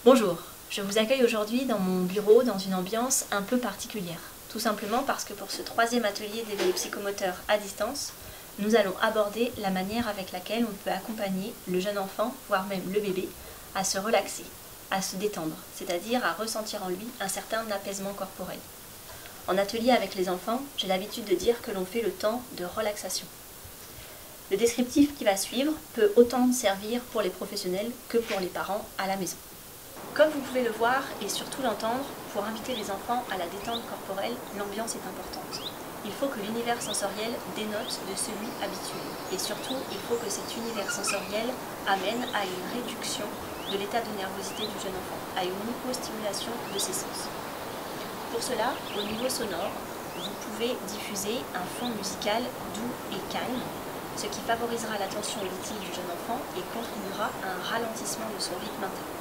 Bonjour, je vous accueille aujourd'hui dans mon bureau dans une ambiance un peu particulière. Tout simplement parce que pour ce troisième atelier d'éveil psychomoteur à distance, nous allons aborder la manière avec laquelle on peut accompagner le jeune enfant, voire même le bébé, à se relaxer, à se détendre, c'est-à-dire à ressentir en lui un certain apaisement corporel. En atelier avec les enfants, j'ai l'habitude de dire que l'on fait le temps de relaxation. Le descriptif qui va suivre peut autant servir pour les professionnels que pour les parents à la maison. Comme vous pouvez le voir et surtout l'entendre, pour inviter les enfants à la détente corporelle, l'ambiance est importante. Il faut que l'univers sensoriel dénote de celui habituel. Et surtout, il faut que cet univers sensoriel amène à une réduction de l'état de nervosité du jeune enfant, à une hypostimulation de ses sens. Pour cela, au niveau sonore, vous pouvez diffuser un fond musical doux et calme, ce qui favorisera l'attention auditive du jeune enfant et contribuera à un ralentissement de son rythme interne.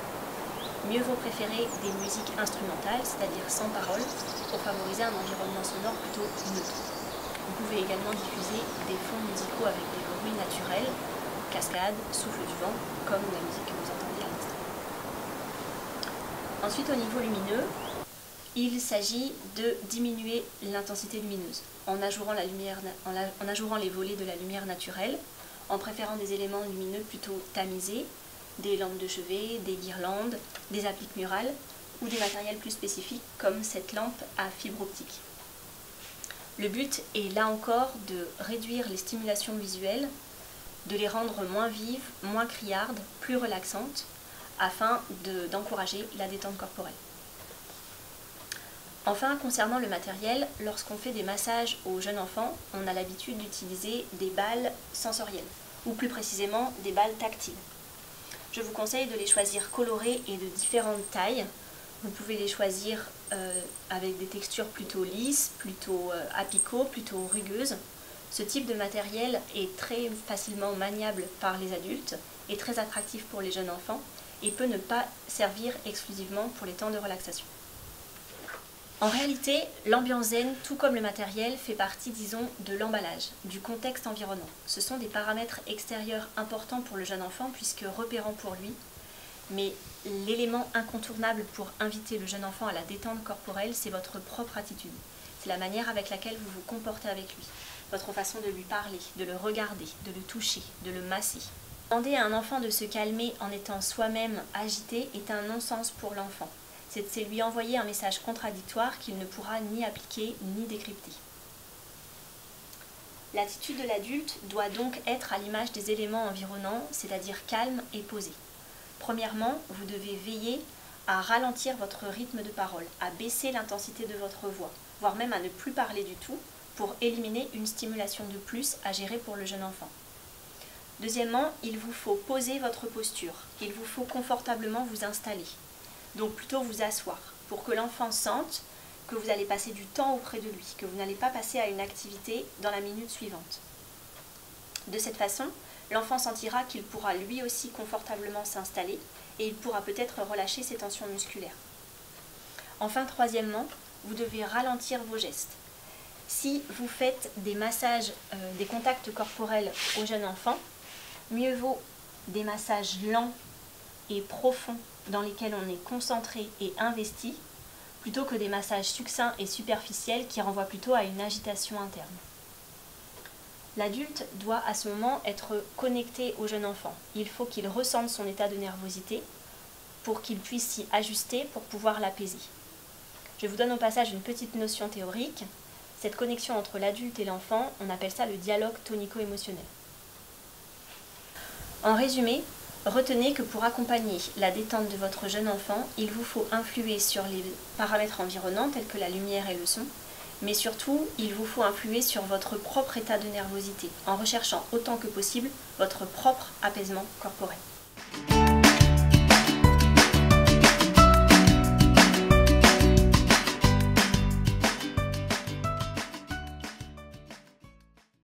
Mieux vaut préférer des musiques instrumentales, c'est-à-dire sans parole, pour favoriser un environnement sonore plutôt neutre. Vous pouvez également diffuser des fonds musicaux avec des bruits naturels, cascades, souffle du vent, comme la musique que vous entendez à l'instant. Ensuite, au niveau lumineux, il s'agit de diminuer l'intensité lumineuse en ajourant les volets de la lumière naturelle, en préférant des éléments lumineux plutôt tamisés, des lampes de chevet, des guirlandes, des appliques murales ou des matériels plus spécifiques comme cette lampe à fibre optique. Le but est là encore de réduire les stimulations visuelles, de les rendre moins vives, moins criardes, plus relaxantes, afin d'encourager la détente corporelle. Enfin, concernant le matériel, lorsqu'on fait des massages aux jeunes enfants, on a l'habitude d'utiliser des balles sensorielles, ou plus précisément des balles tactiles. Je vous conseille de les choisir colorées et de différentes tailles. Vous pouvez les choisir avec des textures plutôt lisses, plutôt apicots, plutôt rugueuses. Ce type de matériel est très facilement maniable par les adultes et très attractif pour les jeunes enfants et peut ne pas servir exclusivement pour les temps de relaxation. En réalité, l'ambiance zen, tout comme le matériel, fait partie, disons, de l'emballage, du contexte environnant. Ce sont des paramètres extérieurs importants pour le jeune enfant puisque repérants pour lui, mais l'élément incontournable pour inviter le jeune enfant à la détente corporelle, c'est votre propre attitude. C'est la manière avec laquelle vous vous comportez avec lui, votre façon de lui parler, de le regarder, de le toucher, de le masser. Demander à un enfant de se calmer en étant soi-même agité est un non-sens pour l'enfant. C'est lui envoyer un message contradictoire qu'il ne pourra ni appliquer ni décrypter. L'attitude de l'adulte doit donc être à l'image des éléments environnants, c'est-à-dire calme et posé. Premièrement, vous devez veiller à ralentir votre rythme de parole, à baisser l'intensité de votre voix, voire même à ne plus parler du tout, pour éliminer une stimulation de plus à gérer pour le jeune enfant. Deuxièmement, il vous faut poser votre posture, il vous faut confortablement vous installer. Donc plutôt vous asseoir, pour que l'enfant sente que vous allez passer du temps auprès de lui, que vous n'allez pas passer à une activité dans la minute suivante. De cette façon, l'enfant sentira qu'il pourra lui aussi confortablement s'installer et il pourra peut-être relâcher ses tensions musculaires. Enfin, troisièmement, vous devez ralentir vos gestes. Si vous faites des massages, des contacts corporels aux jeunes enfants, mieux vaut des massages lents et profonds dans lesquels on est concentré et investi, plutôt que des massages succincts et superficiels qui renvoient plutôt à une agitation interne. L'adulte doit à ce moment être connecté au jeune enfant. Il faut qu'il ressente son état de nervosité pour qu'il puisse s'y ajuster pour pouvoir l'apaiser. Je vous donne au passage une petite notion théorique. Cette connexion entre l'adulte et l'enfant, on appelle ça le dialogue tonico-émotionnel. En résumé, retenez que pour accompagner la détente de votre jeune enfant, il vous faut influer sur les paramètres environnants tels que la lumière et le son, mais surtout, il vous faut influer sur votre propre état de nervosité en recherchant autant que possible votre propre apaisement corporel.